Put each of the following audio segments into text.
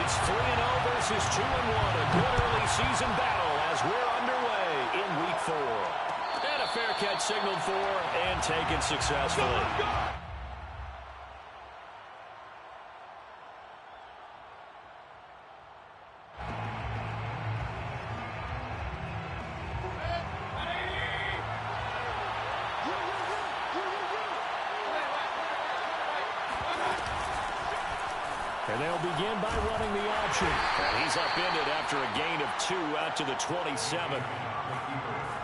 It's 3-0 versus 2-1. A good early season battle as we're underway in Week 4. And a fair catch signaled for and taken successfully. And they'll begin by running the option. And he's upended after a gain of 2 out to the 27.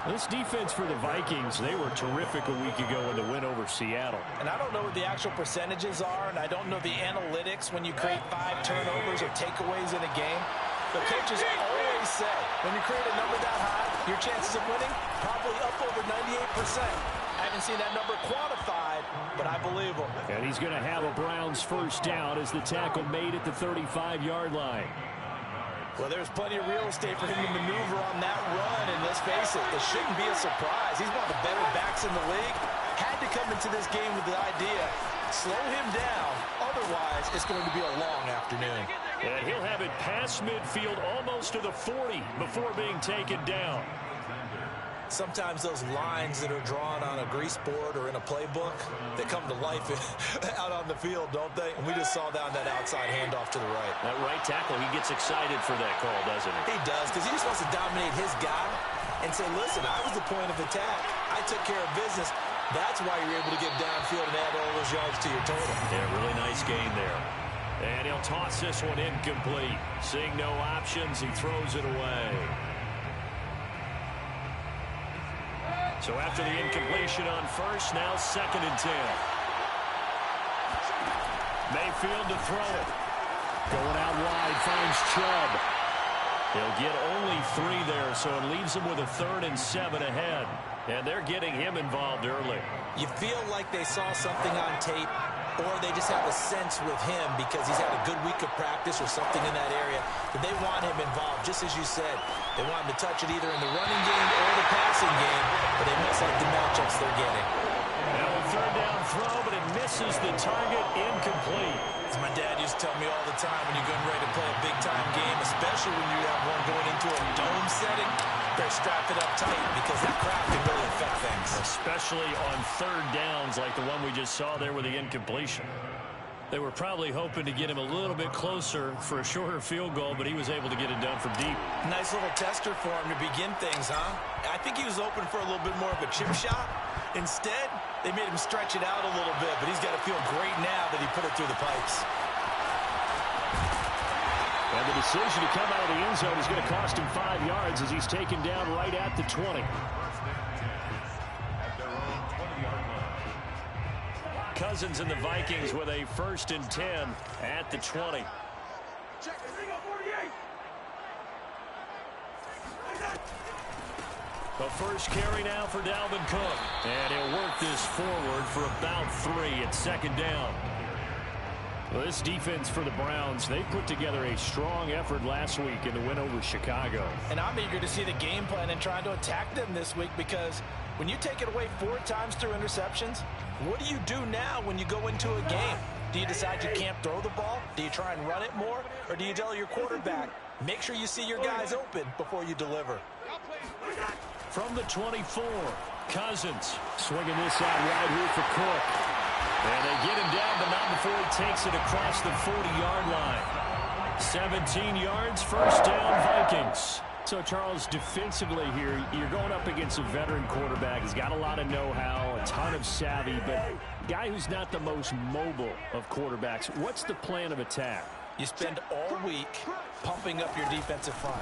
This defense for the Vikings, they were terrific a week ago in the win over Seattle. And I don't know what the actual percentages are, and I don't know the analytics when you create 5 turnovers or takeaways in a game. The coaches always say, when you create a number that high, your chances of winning probably up over 98%. I haven't seen that number quantified, but I believe him. And he's going to have a Browns first down as the tackle made at the 35-yard line. Well, there's plenty of real estate for him to maneuver on that run, and let's face it, this shouldn't be a surprise. He's one of the better backs in the league. Had to come into this game with the idea, slow him down, otherwise it's going to be a long afternoon. And he'll have it past midfield almost to the 40 before being taken down. Sometimes those lines that are drawn on a grease board or in a playbook, they come to life out on the field, don't they? And we just saw down that outside handoff to the right. That right tackle, he gets excited for that call, doesn't he? He does, because he just wants to dominate his guy and say, listen, I was the point of attack. I took care of business. That's why you're able to get downfield and add all those yards to your total. Yeah, really nice gain there. And he'll toss this one incomplete. Seeing no options, he throws it away. So after the incompletion on first, now 2nd and 10. Mayfield to throw it. Going out wide, finds Chubb. He'll get only 3 there, so it leaves him with a 3rd and 7 ahead. And they're getting him involved early. You feel like they saw something on tape, or they just have a sense with him because he's had a good week of practice or something in that area that they want him involved, just as you said. They want him to touch it either in the running game or the passing game, but they must like the matchups they're getting. Now a 3rd down throw, but it misses the target, incomplete. As my dad used to tell me all the time, when you're getting ready to play a big-time game, especially when you have one going into a dome setting, they're strapped it up tight because that crowd can really affect things. Especially on 3rd downs like the one we just saw there with the incompletion. They were probably hoping to get him a little bit closer for a shorter field goal, but he was able to get it done from deep. Nice little tester for him to begin things, huh? I think he was open for a little bit more of a chip shot. Instead, they made him stretch it out a little bit, but he's got to feel great now that he put it through the pipes. And the decision to come out of the end zone is going to cost him 5 yards as he's taken down right at the 20. Cousins and the Vikings with a 1st and 10 at the 20. The first carry now for Dalvin Cook. And he'll work this forward for about 3 at 2nd down. Well, this defense for the Browns, they put together a strong effort last week in the win over Chicago. And I'm eager to see the game plan and trying to attack them this week, because when you take it away 4 times through interceptions, what do you do now when you go into a game? Do you decide you can't throw the ball? Do you try and run it more? Or do you tell your quarterback, make sure you see your guys open before you deliver? From the 24, Cousins. Swinging this out right here for Cook. And they get him down, but not before he takes it across the 40-yard line. 17 yards, 1st down, Vikings. So, Charles, defensively here, you're going up against a veteran quarterback. He's got a lot of know-how, a ton of savvy, but a guy who's not the most mobile of quarterbacks. What's the plan of attack? You spend all week pumping up your defensive front.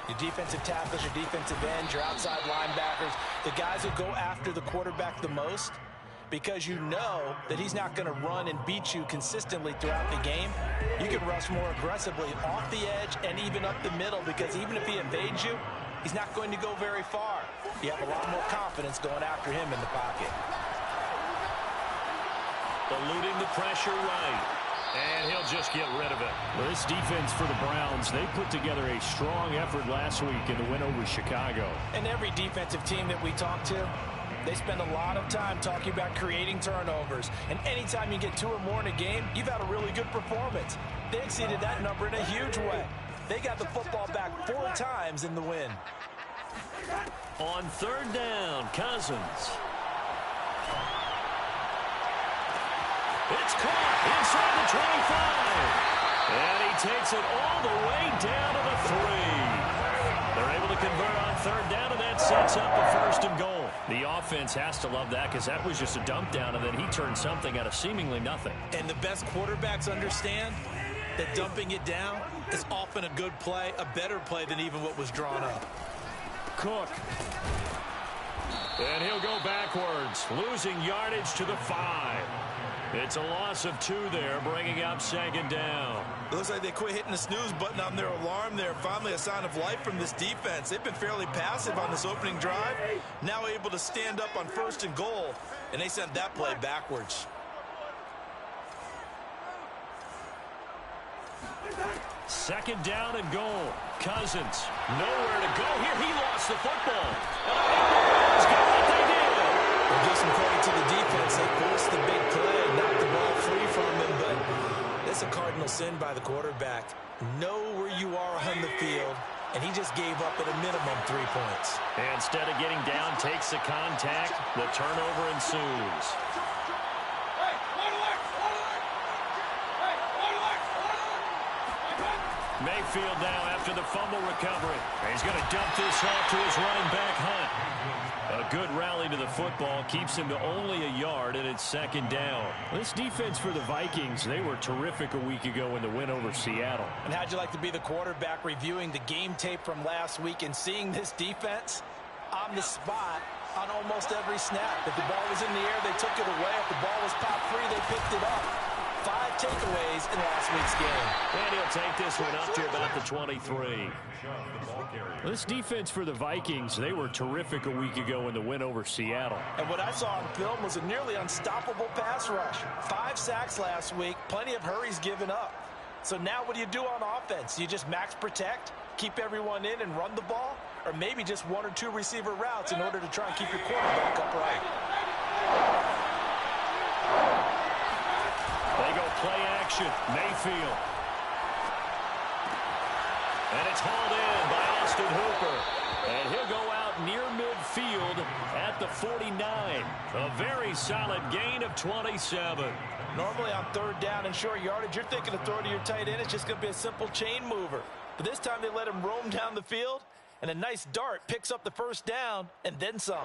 Your defensive tackles, your defensive ends, your outside linebackers, the guys who go after the quarterback the most, because you know that he's not going to run and beat you consistently throughout the game. You can rush more aggressively off the edge and even up the middle, because even if he evades you, he's not going to go very far. You have a lot more confidence going after him in the pocket. Eluding the pressure right. And he'll just get rid of it. Well, this defense for the Browns, they put together a strong effort last week in the win over Chicago. And every defensive team that we talk to, They spend a lot of time talking about creating turnovers. And anytime you get 2 or more in a game, you've had a really good performance. They exceeded that number in a huge way. They got the football back 4 times in the win. On 3rd down, Cousins. It's caught inside the 25. And he takes it all the way down to the 3. They're able to convert on 3rd down, and that sets up a 1st and goal. The offense has to love that because that was just a dump down, and then he turned something out of seemingly nothing. And the best quarterbacks understand that dumping it down is often a good play, a better play than even what was drawn up. Cook. And he'll go backwards, losing yardage to the 5. It's a loss of 2 there, bringing up 2nd down. It looks like they quit hitting the snooze button on their alarm there. Finally a sign of life from this defense. They've been fairly passive on this opening drive. Now able to stand up on 1st and goal, and they sent that play backwards. Second down and goal. Cousins, nowhere to go here. He lost the football. And I think the Browns got what they did. We'll give some credit to the defense. They forced the big play, knocked the ball free from him, but that's a cardinal sin by the quarterback. Know where you are on the field, and he just gave up at a minimum 3 points. Instead of getting down, takes the contact. The turnover ensues. Mayfield now after the fumble recovery. He's going to dump this off to his running back, Hunt. A good rally to the football keeps him to only a yard, and it's 2nd down. This defense for the Vikings, they were terrific a week ago in the win over Seattle. And how'd you like to be the quarterback reviewing the game tape from last week and seeing this defense on the spot on almost every snap? If the ball was in the air, they took it away. If the ball was popped free, they picked it up. 5 takeaways in last week's game. And he'll take this one up to about the 23. This defense for the Vikings, they were terrific a week ago in the win over Seattle. And what I saw on film was a nearly unstoppable pass rush. 5 sacks last week, plenty of hurries given up. So now what do you do on offense? You just max protect, keep everyone in and run the ball? Or maybe just 1 or 2 receiver routes in order to try and keep your quarterback upright? They go play action. Mayfield. And it's hauled in by Austin Hooper. And he'll go out near midfield at the 49. A very solid gain of 27. Normally on 3rd down and short yardage, you're thinking of throwing to your tight end. It's just going to be a simple chain mover. But this time they let him roam down the field. And a nice dart picks up the 1st down and then some.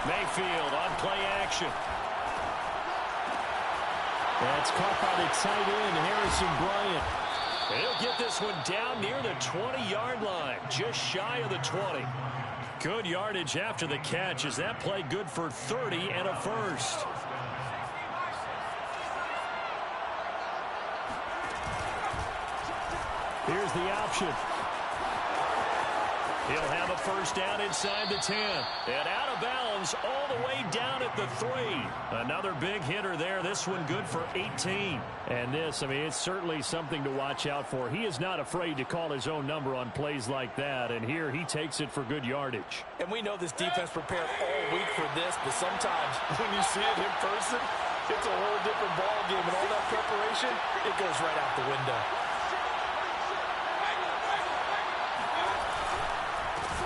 Mayfield on play action. That's caught by the tight end, Harrison Bryant. And he'll get this one down near the 20-yard line, just shy of the 20. Good yardage after the catch. Is that play good for 30 and a 1st? Here's the option. He'll have a 1st down inside the 10. And out of bounds all the way down at the 3. Another big hitter there. This one good for 18. And this, I mean, it's certainly something to watch out for. He is not afraid to call his own number on plays like that. And here he takes it for good yardage. And we know this defense prepared all week for this, but sometimes when you see it in person, it's a whole different ball game. And all that preparation, it goes right out the window.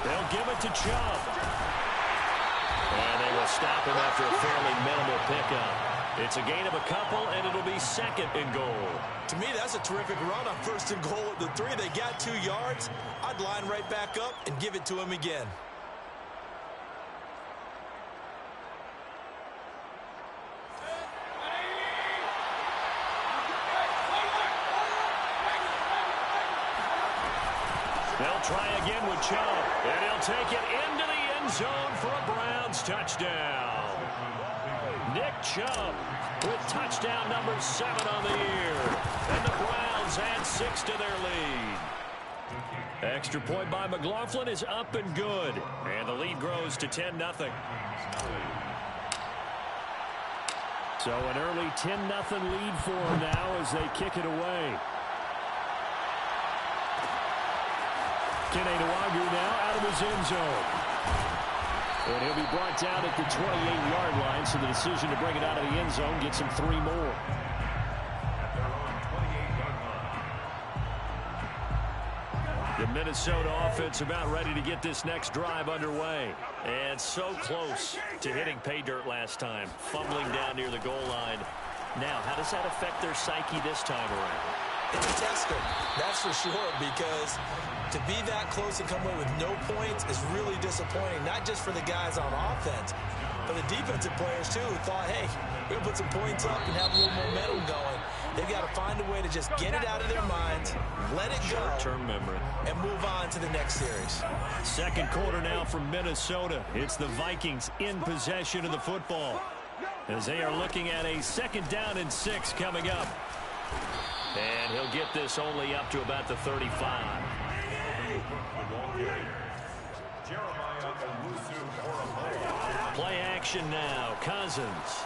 They'll give it to Chubb. And they will stop him after a fairly minimal pickup. It's a gain of a couple, and it'll be 2nd and goal. To me, that's a terrific run on 1st and goal at the 3. They got 2 yards. I'd line right back up and give it to him again. They'll try again with Chubb, and he'll take it into the end zone for a Browns touchdown. Nick Chubb with touchdown number 7 on the year. And the Browns add 6 to their lead. Extra point by McLaughlin is up and good. And the lead grows to 10-0. So an early 10-0 lead for them now as they kick it away. Kene Nwangwu now out of his end zone. And he'll be brought down at the 28-yard line, so the decision to bring it out of the end zone gets him 3 more. The Minnesota offense about ready to get this next drive underway. And so close to hitting pay dirt last time, fumbling down near the goal line. Now, how does that affect their psyche this time around? It's a tester, that's for sure, because to be that close and come away with no points is really disappointing, not just for the guys on offense, but the defensive players, too, who thought, hey, we're going to put some points up and have a little momentum going. They've got to find a way to just get it out of their minds, let it go, short-term memory, and move on to the next series. Second quarter now from Minnesota. It's the Vikings in possession of the football, as they are looking at a 2nd down and 6 coming up. And he'll get this only up to about the 35. Play action now. Cousins.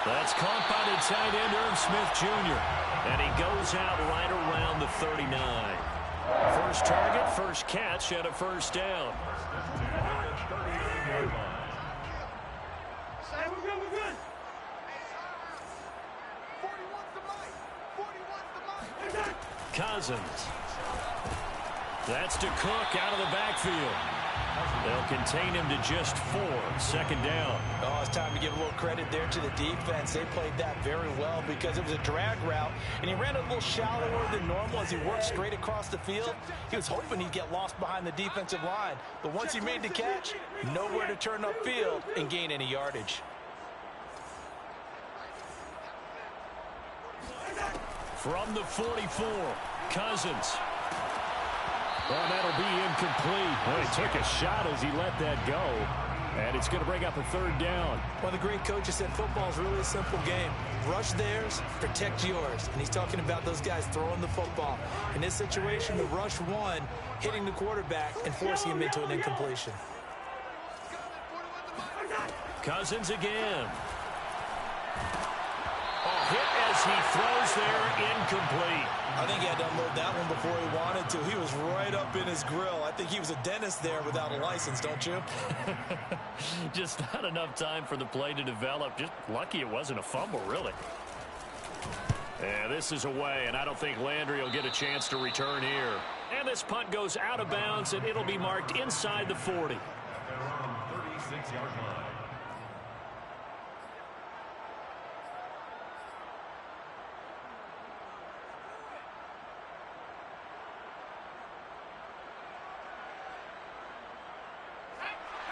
That's caught by the tight end, Irv Smith Jr. And he goes out right around the 39. First target, first catch, and a first down. Cousins. That's to Cook out of the backfield. They'll contain him to just 4. 2nd down. Oh, it's time to give a little credit there to the defense. They played that very well because it was a drag route, and he ran a little shallower than normal as he worked straight across the field. He was hoping he'd get lost behind the defensive line, but once he made the catch, nowhere to turn upfield and gain any yardage. From the 44, Cousins. Well, that'll be incomplete. Well, he took a shot as he let that go. And it's going to bring up a 3rd down. One of the great coaches said football is really a simple game. Rush theirs, protect yours. And he's talking about those guys throwing the football. In this situation, the rush one, hitting the quarterback and forcing him into an incompletion. Cousins again. Hit as he throws there, incomplete. I think he had to unload that one before he wanted to. He was right up in his grill. I think he was a dentist there without a license, don't you? Just not enough time for the play to develop. Just lucky it wasn't a fumble, really. Yeah, this is away, and I don't think Landry will get a chance to return here. And this punt goes out of bounds, and it'll be marked inside the 40. 36-yard line.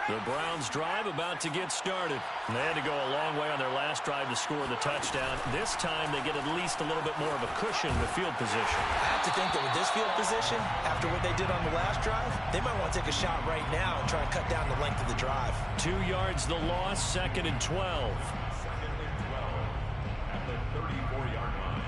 The Browns drive about to get started. They had to go a long way on their last drive to score the touchdown. This time they get at least a little bit more of a cushion in the field position. I have to think that with this field position, after what they did on the last drive, they might want to take a shot right now and try and cut down the length of the drive. 2 yards the loss, 2nd and 12. 2nd and 12 at the 34-yard line.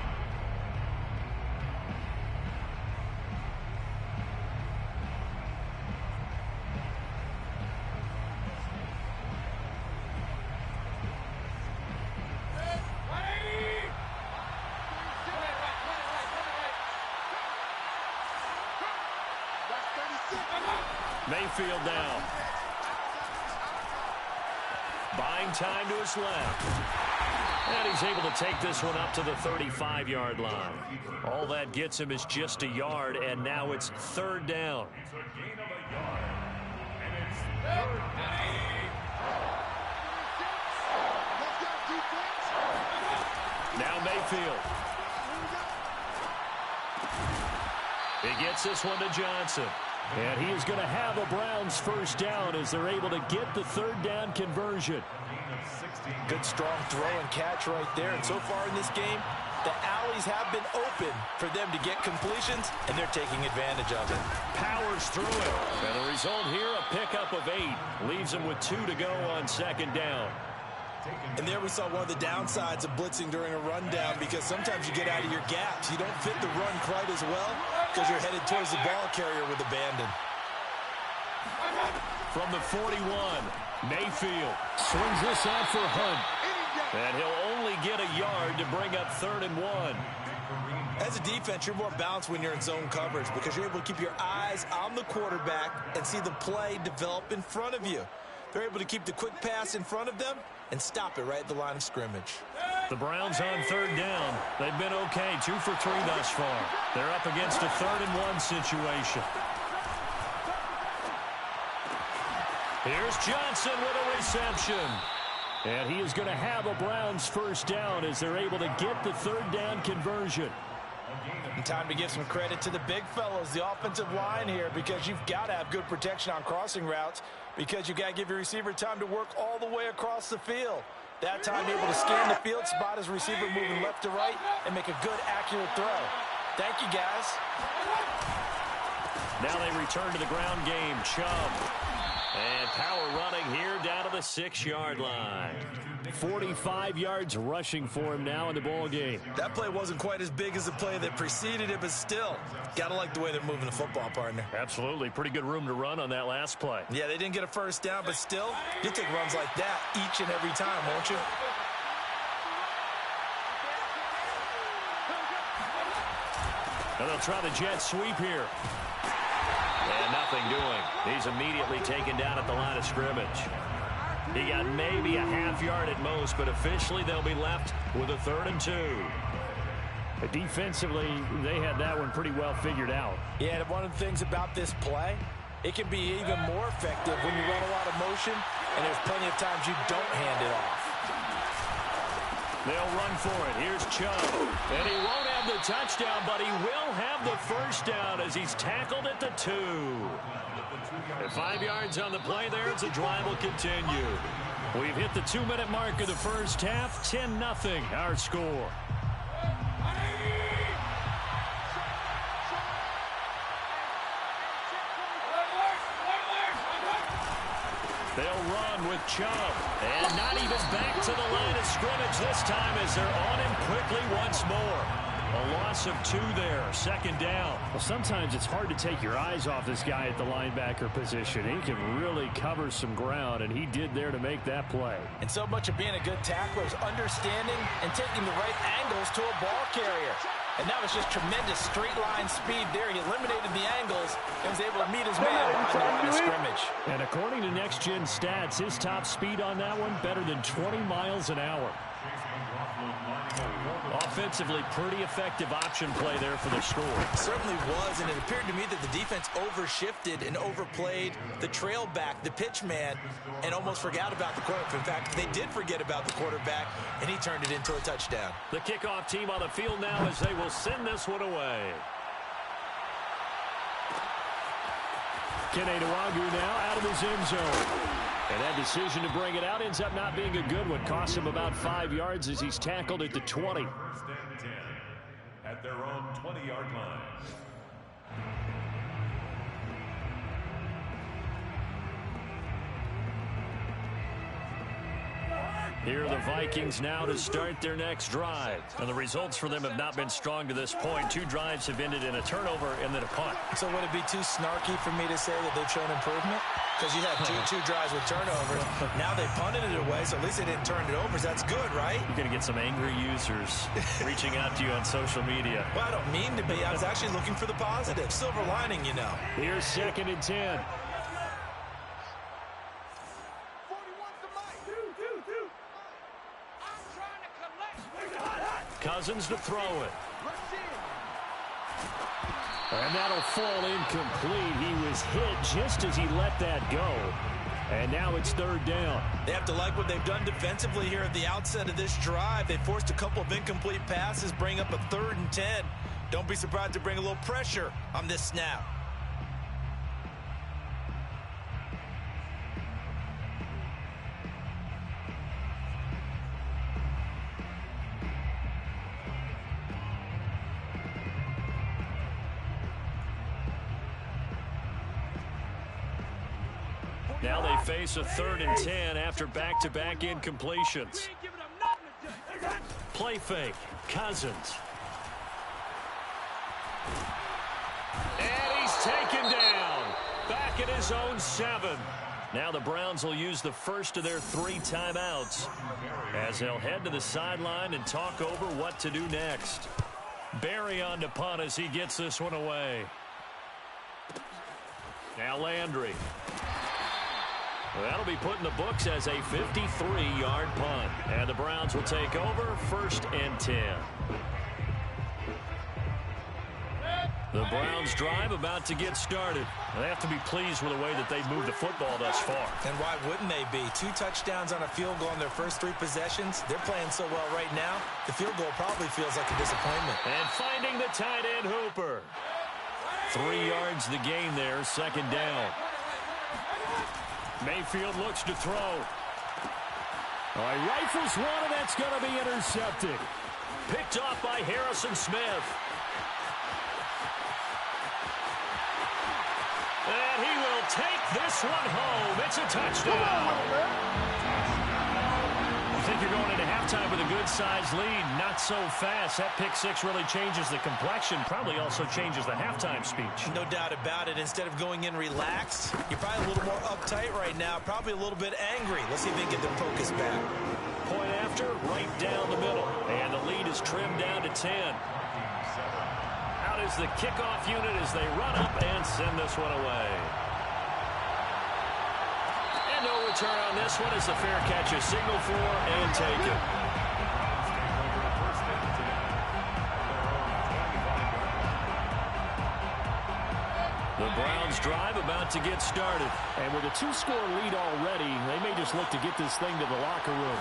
Mayfield now. Buying time to his left. And he's able to take this one up to the 35-yard line. All that gets him is just a yard, and now it's 3rd down. It's a gain of a yard. And it's 3rd down. Now Mayfield. He gets this one to Johnson. And he is going to have a Browns 1st down as they're able to get the 3rd down conversion. Good strong throw and catch right there. And so far in this game, the alleys have been open for them to get completions, and they're taking advantage of it. Powers through it. And the result here, a pickup of 8. Leaves him with 2 to go on 2nd down. And there we saw one of the downsides of blitzing during a rundown, because sometimes you get out of your gaps. You don't fit the run quite as well because you're headed towards the ball carrier with abandon. From the 41, Mayfield Swings this out for Hunt. and he'll only get a yard to bring up 3rd and 1. As a defense, you're more balanced when you're in zone coverage because you're able to keep your eyes on the quarterback and see the play develop in front of you. They're able to keep the quick pass in front of them and stop it right at the line of scrimmage. The Browns on third down. They've been okay, 2 for 3 thus far. They're up against a 3rd-and-1 situation. Here's Johnson with a reception. And he is going to have a Browns first down as they're able to get the 3rd down conversion. And time to give some credit to the big fellows, the offensive line here, because you've got to have good protection on crossing routes because you've got to give your receiver time to work all the way across the field. That time able to scan the field, spot his receiver moving left to right, and make a good, accurate throw. Thank you, guys. Now they return to the ground game. Chubb. And power running here down to the 6-yard line. 45 yards rushing for him now in the ball game. That play wasn't quite as big as the play that preceded it, but still, got to like the way they're moving the football, partner. Absolutely. Pretty good room to run on that last play. Yeah, they didn't get a first down, but still, you'll take runs like that each and every time, won't you? Now they'll try the jet sweep here. And nothing doing. He's immediately taken down at the line of scrimmage. He got maybe a half yard at most, but officially they'll be left with a 3rd and 2. But defensively, they had that one pretty well figured out. Yeah, and one of the things about this play, it can be even more effective when you run a lot of motion, and there's plenty of times you don't hand it off. They'll run for it. Here's Chubb. And he won't have the touchdown, but he will have the first down as he's tackled at the 2. And 5 yards on the play there as the drive will continue. We've hit the 2-minute mark of the first half. 10-0 our score. They'll run with Chubb. And not even back to the line of scrimmage this time as they're on him quickly once more. A loss of 2 there, 2nd down. Well, sometimes it's hard to take your eyes off this guy at the linebacker position. He can really cover some ground, and he did there to make that play. And so much of being a good tackler is understanding and taking the right angles to a ball carrier. And that was just tremendous straight line speed there. He eliminated the angles and was able to meet his man on the line of scrimmage. And according to Next Gen Stats, his top speed on that one better than 20 miles an hour. Offensively, pretty effective option play there for the score. It certainly was, and it appeared to me that the defense overshifted and overplayed the trail back, the pitch man, and almost forgot about the quarterback. In fact, they did forget about the quarterback, and he turned it into a touchdown. The kickoff team on the field now as they will send this one away. Kene Nwangwu now out of his end zone. And that decision to bring it out ends up not being a good one. Cost him about 5 yards as he's tackled at the 20. 1st and 10 at their own 20-yard line. Here are the Vikings now to start their next drive. And the results for them have not been strong to this point. 2 drives have ended in a turnover and then a punt. So would it be too snarky for me to say that they've shown improvement? Because you had two drives with turnovers. Now they punted it away, so at least they didn't turn it over. So that's good, right? You're going to get some angry users reaching out to you on social media. Well, I don't mean to be. I was actually looking for the positive. Silver lining, you know. Here's 2nd and 10. Cousins to throw it. And that'll fall incomplete. He was hit just as he let that go. And now it's 3rd down. They have to like what they've done defensively here at the outset of this drive. They forced a couple of incomplete passes, bring up a 3rd and 10. Don't be surprised to bring a little pressure on this snap. Now they face a 3rd and 10 after back-to-back incompletions. Play fake. Cousins. And he's taken down. Back at his own 7. Now the Browns will use the first of their 3 timeouts as they'll head to the sideline and talk over what to do next. Barry on to punt as he gets this one away. Now Landry. That'll be put in the books as a 53-yard punt. And the Browns will take over 1st and 10. The Browns drive about to get started. They have to be pleased with the way that they've moved the football thus far. And why wouldn't they be? 2 touchdowns on a field goal in their first 3 possessions. They're playing so well right now, the field goal probably feels like a disappointment. And finding the tight end Hooper. 3 yards the gain there, 2nd down. Mayfield looks to throw. All right, rifles one, and that's going to be intercepted. Picked off by Harrison Smith. And he will take this one home. It's a touchdown. You think you're going into halftime with a good-sized lead. Not so fast. That pick six really changes the complexion. Probably also changes the halftime speech. No doubt about it. Instead of going in relaxed, you're probably a little more uptight right now. Probably a little bit angry. Let's see if they can get their focus back. Point after, right down the middle. And the lead is trimmed down to 10. Out is the kickoff unit as they run up and send this one away. And no return on this one as the fair catch is signaled for and taken. The Browns drive about to get started. And with a 2-score lead already, they may just look to get this thing to the locker room.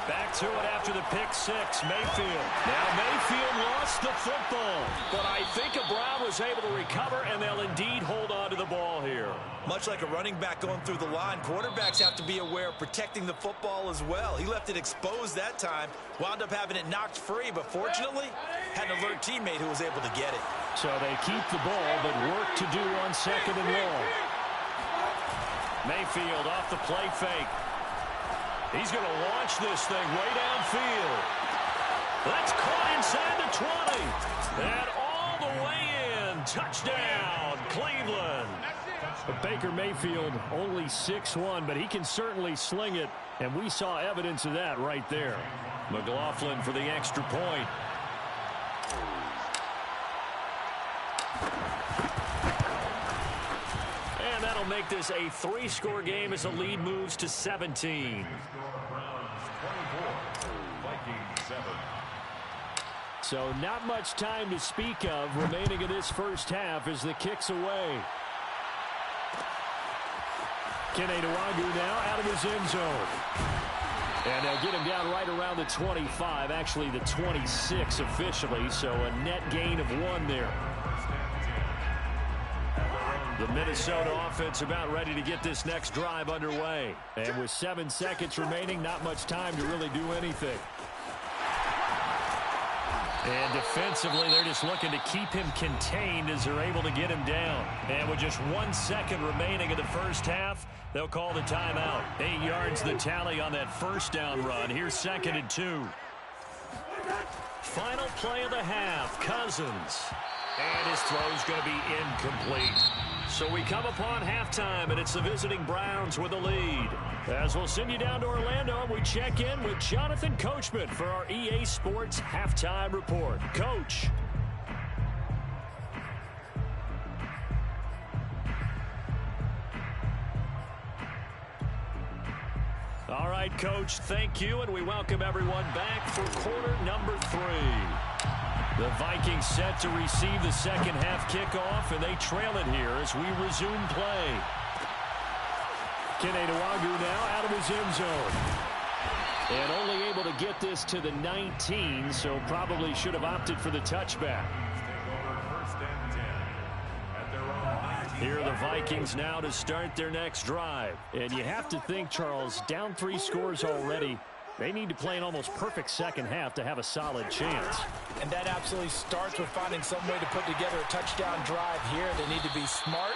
Back to it after the pick six, Mayfield. Now Mayfield lost the football, but I think a Brown was able to recover, and they'll indeed hold on to the ball here. Much like a running back going through the line, quarterbacks have to be aware of protecting the football as well. He left it exposed that time, wound up having it knocked free, but fortunately, had an alert teammate who was able to get it. So they keep the ball, but work to do on 2nd and long. Mayfield off the play fake. He's going to launch this thing way downfield. That's caught inside the 20. And all the way in. Touchdown, Cleveland. But Baker Mayfield only 6'1", but he can certainly sling it. And we saw evidence of that right there. McLaughlin for the extra point. And that'll make this a 3-score game as the lead moves to 17. So not much time to speak of remaining in this first half as the kick's away. Kene Nwangwu now out of his end zone. And they'll get him down right around the 25, actually the 26 officially, so a net gain of 1 there. The Minnesota offense about ready to get this next drive underway. And with 7 seconds remaining, not much time to really do anything. And defensively, they're just looking to keep him contained as they're able to get him down. And with just 1 second remaining in the first half, they'll call the timeout. 8 yards the tally on that first down run. Here's 2nd and 2. Final play of the half, Cousins. And his throw's going to be incomplete. So we come upon halftime, and it's the visiting Browns with the lead. As we'll send you down to Orlando, and we check in with Jonathan Coachman for our EA Sports Halftime Report. Coach. All right, Coach, thank you, and we welcome everyone back for quarter number 3. The Vikings set to receive the second half kickoff, and they trail it here as we resume play. Kene Nwangwu now out of his end zone. And only able to get this to the 19, so probably should have opted for the touchback. Here are the Vikings now to start their next drive. And you have to think, Charles, down 3 scores already. They need to play an almost perfect second half to have a solid chance. And that absolutely starts with finding some way to put together a touchdown drive here. They need to be smart,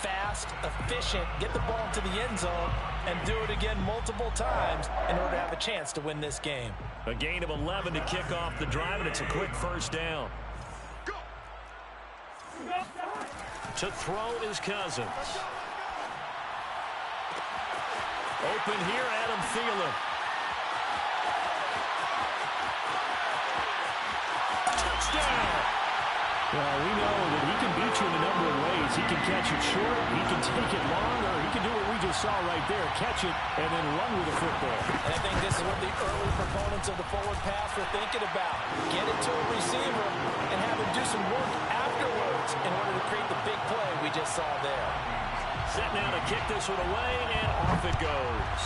fast, efficient, get the ball into the end zone, and do it again multiple times in order to have a chance to win this game. A gain of 11 to kick off the drive, and it's a quick first down. To throw is Cousins. Open here, Adam Thielen. touchdown. Well, we know that he can beat you in a number of ways. He can catch it short, he can take it long, or he can do what we just saw right there, catch it and then run with the football. And I think this is what the early proponents of the forward pass were thinking about. Get it to a receiver and have him do some work afterwards in order to create the big play we just saw there. Set now to kick this one away, and off it goes.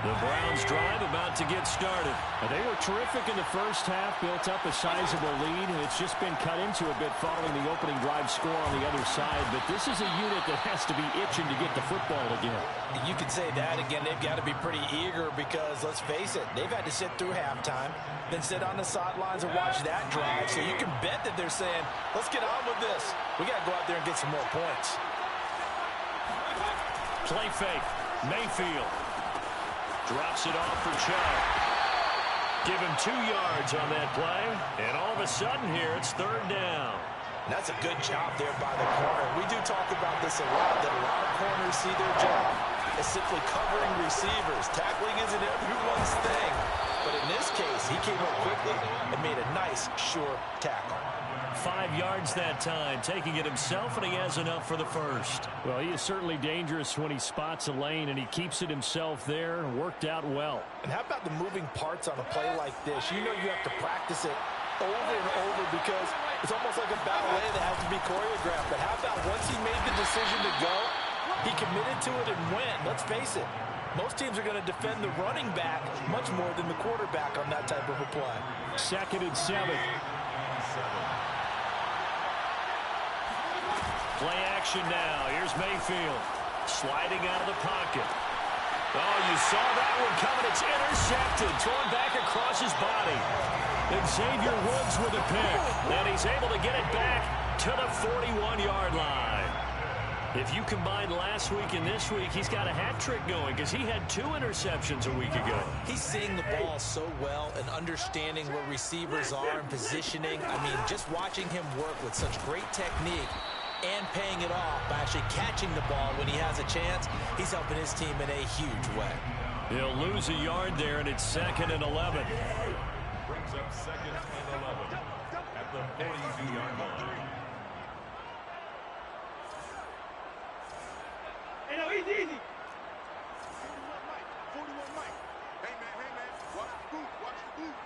The Browns drive about to get started. They were terrific in the first half, built up a sizable lead, and it's just been cut into a bit following the opening drive score on the other side. But this is a unit that has to be itching to get the football again. You could say that again. They've got to be pretty eager because, let's face it, they've had to sit through halftime, then sit on the sidelines and watch that drive. So you can bet that they're saying, let's get on with this. We got to go out there and get some more points. Play fake. Mayfield. Drops it off for Chubb. Give him 2 yards on that play. And all of a sudden here, it's third down. And that's a good job there by the corner. We do talk about this a lot, that a lot of corners see their job as simply covering receivers. Tackling isn't everyone's thing. But in this case, he came up quickly and made a nice, sure tackle. 5 yards that time, taking it himself, and he has enough for the first. Well, he is certainly dangerous when he spots a lane, and he keeps it himself there. Worked out well. And how about the moving parts on a play like this? You know you have to practice it over and over because it's almost like a ballet that has to be choreographed. But how about once he made the decision to go, he committed to it and went. Let's face it, most teams are going to defend the running back much more than the quarterback on that type of a play. 2nd and 7. Play action now. Here's Mayfield. Sliding out of the pocket. Oh, you saw that one coming. It's intercepted. Thrown back across his body. And Xavier Woods with a pick. And he's able to get it back to the 41-yard line. If you combine last week and this week, he's got a hat trick going because he had 2 interceptions a week ago. He's seeing the ball so well and understanding where receivers are and positioning. I mean, just watching him work with such great technique and paying it off by actually catching the ball when he has a chance, he's helping his team in a huge way. He'll lose a yard there, and it's 2nd and 11. Brings up 2nd and 11 at the 42-yard line. Hey, no, easy. 41 Mike. Hey, man. Watch the boot.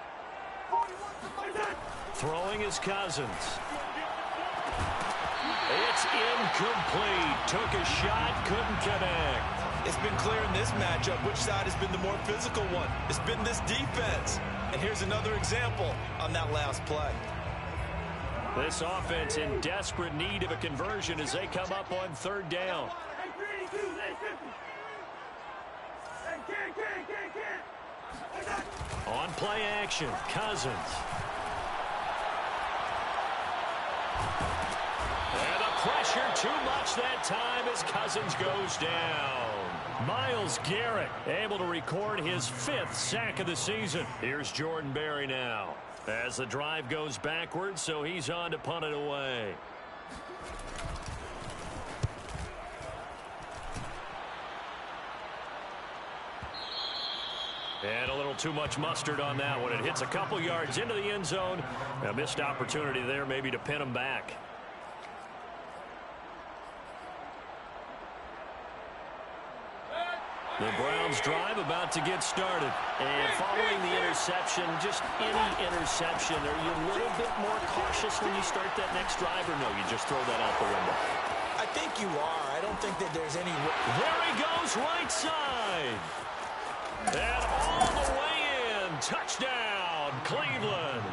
41 to Throwing is Cousins. It's incomplete. Took a shot, couldn't connect. It's been clear in this matchup which side has been the more physical one. It's been this defense. And here's another example on that last play. This offense in desperate need of a conversion as they come up on 3rd down. On play action, Cousins. And the pressure too much that time as Cousins goes down. Myles Garrett able to record his 5th sack of the season. Here's Jordan Berry now as the drive goes backwards, so he's on to punt it away. And a little too much mustard on that one. It hits a couple yards into the end zone. A missed opportunity there maybe to pin him back. The Browns drive about to get started. And following the interception, just any interception, are you a little bit more cautious when you start that next drive, or no, you just throw that out the window? I think you are. I don't think that there's any... There he goes, right side. And all the way in. Touchdown, Cleveland.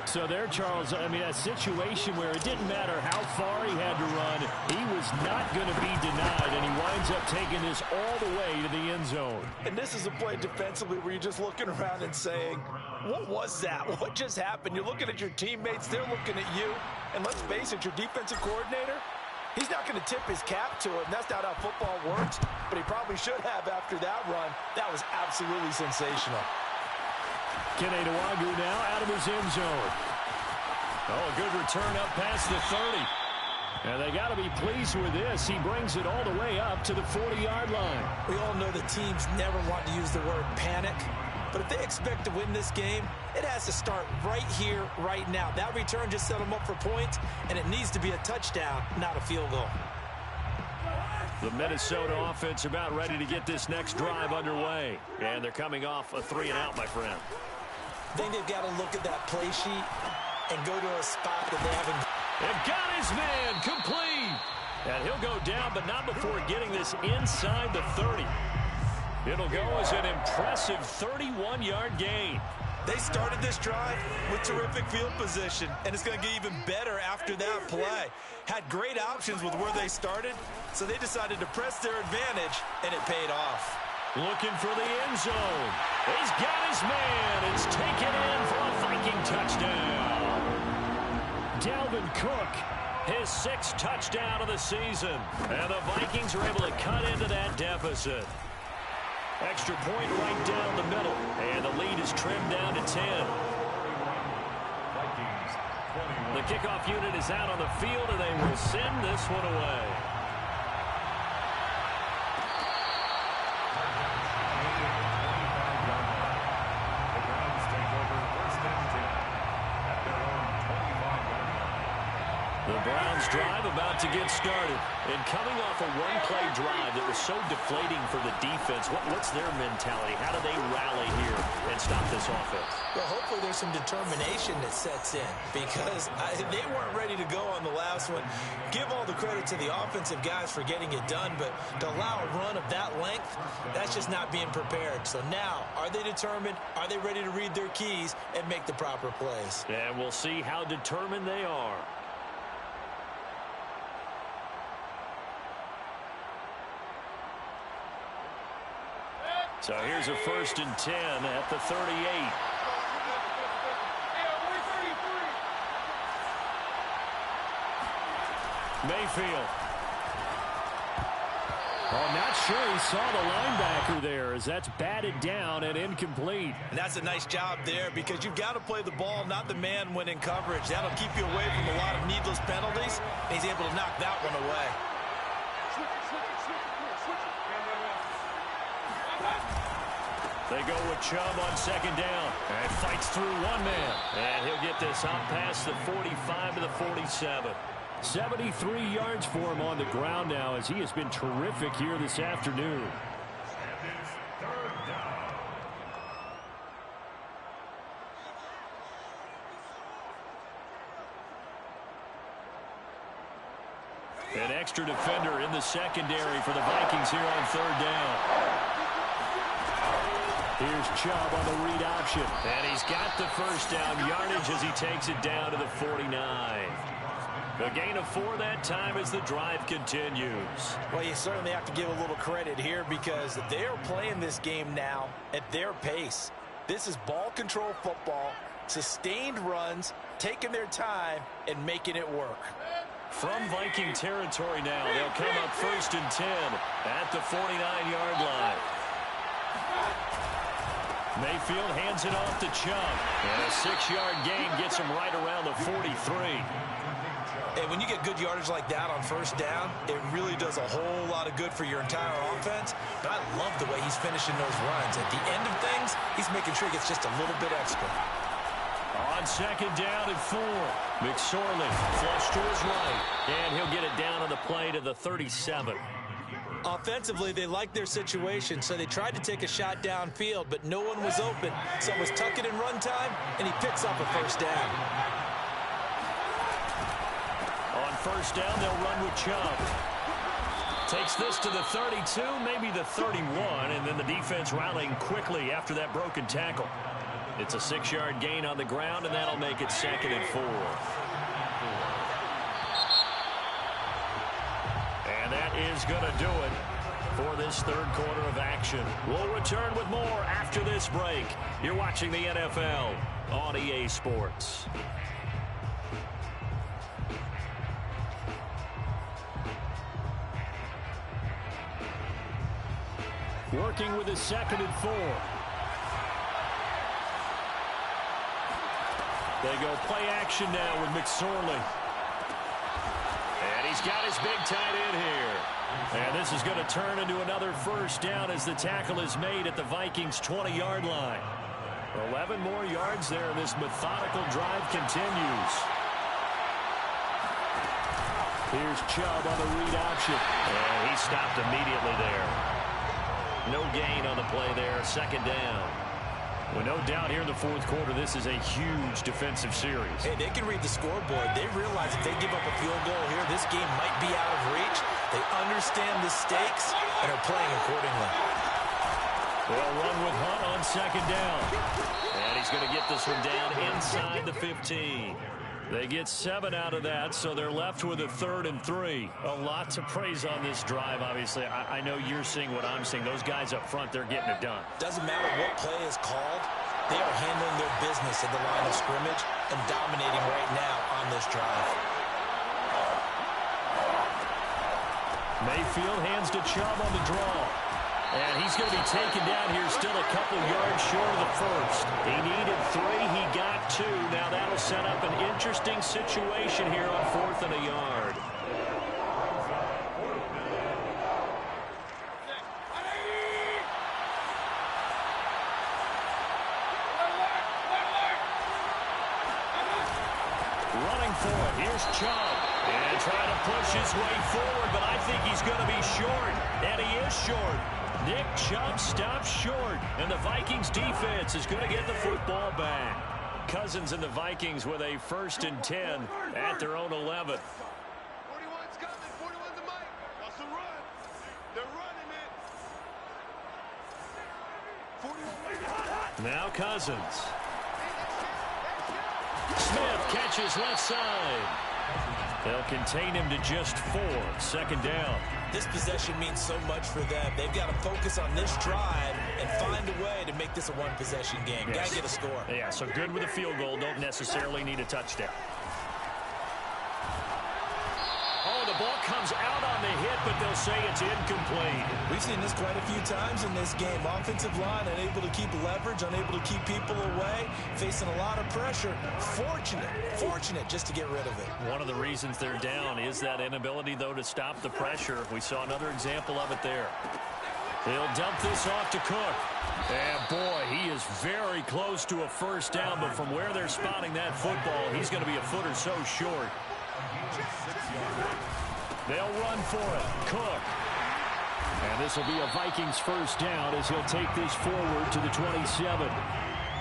So there, Charles, I mean, a situation where it didn't matter how far he had to run, he was not going to be denied, and he winds up taking this all the way to the end zone. And this is a play defensively where you're just looking around and saying, what was that? What just happened? You're looking at your teammates, they're looking at you, and let's face it, your defensive coordinator, he's not going to tip his cap to it, and that's not how football works, but he probably should have after that run. That was absolutely sensational. Kene Nwangwu now out of his end zone. Oh, a good return up past the 30. And they got to be pleased with this. He brings it all the way up to the 40-yard line. We all know the teams never want to use the word panic. But if they expect to win this game, it has to start right here, right now. That return just set them up for points, and it needs to be a touchdown, not a field goal. The Minnesota offense about ready to get this next drive underway. And they're coming off a 3-and-out, my friend. I think they've got to look at that play sheet and go to a spot that they haven't. They've got his man complete. And he'll go down, but not before getting this inside the 30. It'll go as an impressive 31-yard gain. They started this drive with terrific field position, and it's going to get even better after that play. Had great options with where they started, so they decided to press their advantage, and it paid off. Looking for the end zone. He's got his man. It's taken in for a Viking touchdown. Dalvin Cook, his 6th touchdown of the season. And the Vikings are able to cut into that deficit. Extra point right down the middle. And the lead is trimmed down to 10. The kickoff unit is out on the field, and they will send this one away. The Browns drive about to get started. And coming off a one-play drive that was so deflating for the defense, what's their mentality? How do they rally here and stop this offense? Well, hopefully there's some determination that sets in, because they weren't ready to go on the last one. Give all the credit to the offensive guys for getting it done, but to allow a run of that length, that's just not being prepared. So now, are they determined? Are they ready to read their keys and make the proper plays? And we'll see how determined they are. So here's a 1st and 10 at the 38. Mayfield. Oh, not sure he saw the linebacker there, as that's batted down and incomplete. And that's a nice job there, because you've got to play the ball, not the man when in coverage. That'll keep you away from a lot of needless penalties, and he's able to knock that one away. They go with Chubb on 2nd down. And fights through one man. And he'll get this out past the 45 to the 47. 73 yards for him on the ground now, as he has been terrific here this afternoon. An extra defender in the secondary for the Vikings here on 3rd down. Here's Chubb on the read option. And he's got the 1st down yardage as he takes it down to the 49. A gain of 4 that time as the drive continues. Well, you certainly have to give a little credit here, because they are playing this game now at their pace. This is ball control football, sustained runs, taking their time, and making it work. From Viking territory now, they'll come up 1st and 10 at the 49-yard line. Mayfield hands it off to Chubb. And a 6-yard gain gets him right around the 43. And when you get good yardage like that on 1st down, it really does a whole lot of good for your entire offense. But I love the way he's finishing those runs. At the end of things, he's making sure he gets just a little bit extra. On 2nd down and 4. McSorley flush to his right. And he'll get it down on the play to the 37. Offensively, they liked their situation, so they tried to take a shot downfield, but no one was open. So it was tuck it in run time, and he picks up a 1st down. On 1st down, they'll run with Chubb. Takes this to the 32, maybe the 31, and then the defense rallying quickly after that broken tackle. It's a 6-yard gain on the ground, and that'll make it 2nd and 4. And that is going to do it for this 3rd quarter of action. We'll return with more after this break. You're watching the NFL on EA Sports. Working with a 2nd and 4. They go play action now with McSorley. And he's got his big tight end here. And this is going to turn into another first down as the tackle is made at the Vikings' 20-yard line. 11 more yards there, and this methodical drive continues. Here's Chubb on the read option. And he stopped immediately there. No gain on the play there. Second down. Well, no doubt here in the fourth quarter, this is a huge defensive series. Hey, they can read the scoreboard. They realize if they give up a field goal here, this game might be out of reach. They understand the stakes and are playing accordingly. They'll run with Hunt on second down. And he's going to get this one down inside the 15. They get 7 out of that, so they're left with a 3rd and 3. A lot to praise on this drive, obviously. I know you're seeing what I'm seeing. Those guys up front, they're getting it done. Doesn't matter what play is called. They are handling their business at the line of scrimmage and dominating right now on this drive. Mayfield hands to Chubb on the draw. And he's going to be taken down here still a couple yards short of the first. He needed 3. He got 2. Now that'll set up an interesting situation here on 4th and a yard. Running for it. Here's Chubb. And trying to push his way forward, but I think he's going to be short. And he is short. Nick Chubb stops short, and the Vikings defense is going to get the football back. Cousins and the Vikings with a 1st and 10 at their own 11. 41's coming. 41's the mic. That's a run. They're running it. 41. Now Cousins. Smith catches left side. They'll contain him to just 4. Second down. This possession means so much for them. They've got to focus on this drive and find a way to make this a one-possession game. Yes. Got to get a score. Yeah, so good with a field goal. Don't necessarily need a touchdown. Oh, the ball comes out on the hit, but they'll say it's incomplete. We've seen this quite a few times in this game. Offensive line unable to keep leverage, unable to keep people away, facing a lot of pressure. Fortunate just to get rid of it. One of the reasons they're down is that inability, though, to stop the pressure. We saw another example of it there. They'll dump this off to Cook. And, boy, he is very close to a first down, but from where they're spotting that football, he's going to be a foot or so short. They'll run for it. Cook. And this will be a Vikings first down as he'll take this forward to the 27.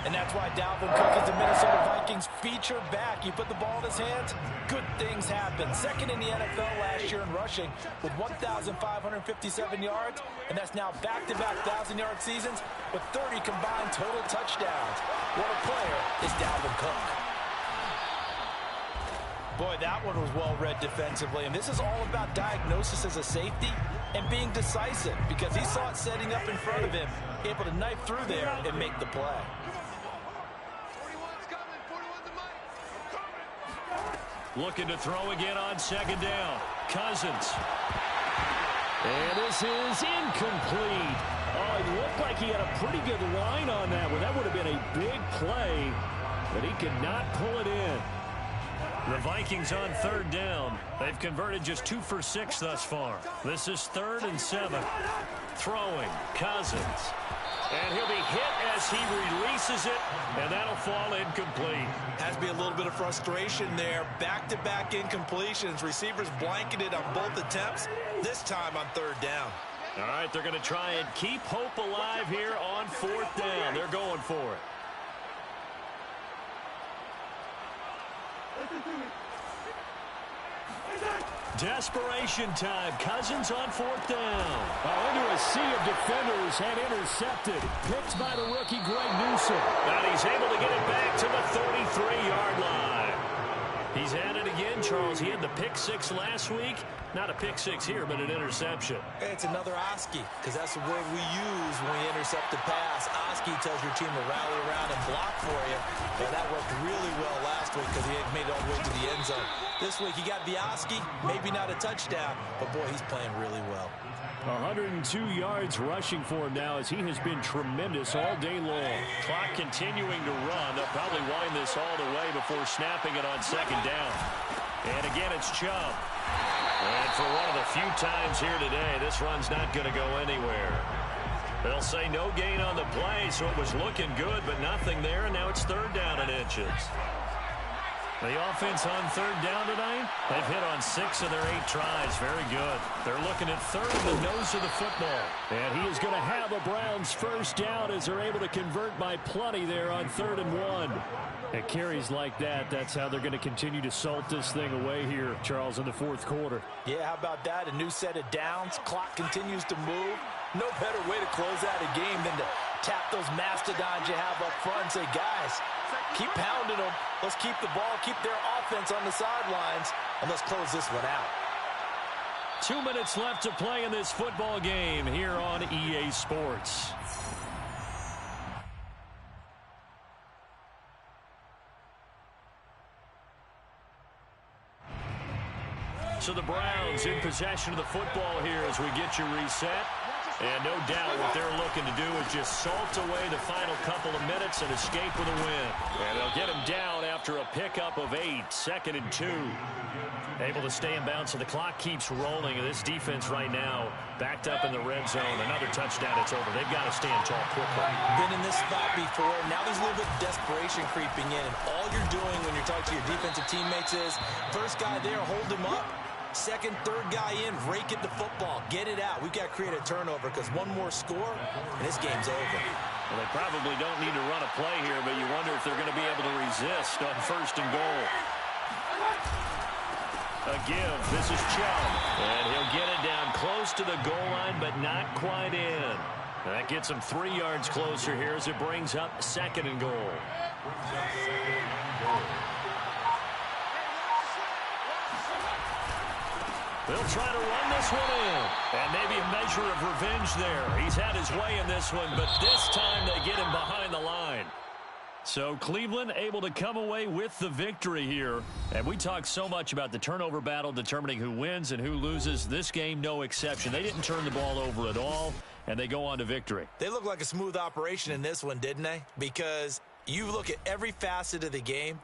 And that's why Dalvin Cook is the Minnesota Vikings feature back. You put the ball in his hands, good things happen. Second in the NFL last year in rushing with 1,557 yards. And that's now back-to-back 1,000-yard seasons with 30 combined total touchdowns. What a player is Dalvin Cook. Boy, that one was well-read defensively. And this is all about diagnosis as a safety and being decisive because he saw it setting up in front of him, able to knife through there and make the play. 41's coming. 41's the mic. Looking to throw again on second down. Cousins. And this is incomplete. Oh, it looked like he had a pretty good line on that one. That would have been a big play, but he could not pull it in. The Vikings on third down. They've converted just 2 for 6 thus far. This is 3rd and 7. Throwing. Cousins. And he'll be hit as he releases it, and that'll fall incomplete. Has to be a little bit of frustration there. Back-to-back incompletions. Receivers blanketed on both attempts, this time on 3rd down. All right, they're going to try and keep hope alive here on 4th down. They're going for it. Desperation time. Cousins on 4th down. Into a sea of defenders and intercepted. Picked by the rookie Greg Newsome. And he's able to get it back to the 33-yard line. He's at it again, Charles. He had the pick 6 last week. Not a pick 6 here, but an interception. It's another Oski, because that's the word we use when we intercept a pass. Oski tells your team to rally around and block for you. But that worked really well last week because he had made it all the way to the end zone. This week he got the Oski, maybe not a touchdown, but boy, he's playing really well. 102 yards rushing for him now as he has been tremendous all day long. Clock continuing to run. They'll probably wind this all the way before snapping it on second down. And again, it's Chubb. And for one of the few times here today, this run's not going to go anywhere. They'll say no gain on the play, so it was looking good, but nothing there, and now it's third down and inches. The offense on third down tonight, they've hit on 6 of their 8 tries. Very good. They're looking at third in the nose of the football. And he is going to have a Browns first down as they're able to convert by plenty there on 3rd and 1. At carries like that, that's how they're going to continue to salt this thing away here, Charles, in the 4th quarter. Yeah, how about that? A new set of downs. Clock continues to move. No better way to close out a game than to tap those mastodons you have up front and say, guys, keep pounding them. Let's keep the ball, keep their offense on the sidelines, and let's close this one out. 2 minutes left to play in this football game here on EA Sports. So the Browns in possession of the football here as we get you reset. And no doubt what they're looking to do is just salt away the final couple of minutes and escape with a win. And they'll get him down after a pickup of 8, 2nd and 2. Able to stay in bounds, so the clock keeps rolling. And this defense right now backed up in the red zone. Another touchdown, it's over. They've got to stand tall quickly. Been in this spot before. Now there's a little bit of desperation creeping in. And all you're doing when you're talking to your defensive teammates is, first guy there, hold him up. Second, third guy in, rake at the football. Get it out. We've got to create a turnover because one more score, and this game's over. Well, they probably don't need to run a play here, but you wonder if they're going to be able to resist on 1st and goal. A give. This is Chubb. And he'll get it down close to the goal line, but not quite in. That gets him 3 yards closer here as it brings up 2nd and goal. They'll try to run this one in. And maybe a measure of revenge there. He's had his way in this one, but this time they get him behind the line. So Cleveland able to come away with the victory here. And we talk so much about the turnover battle determining who wins and who loses. This game, no exception. They didn't turn the ball over at all, and they go on to victory. They look like a smooth operation in this one, didn't they? Because you look at every facet of the game,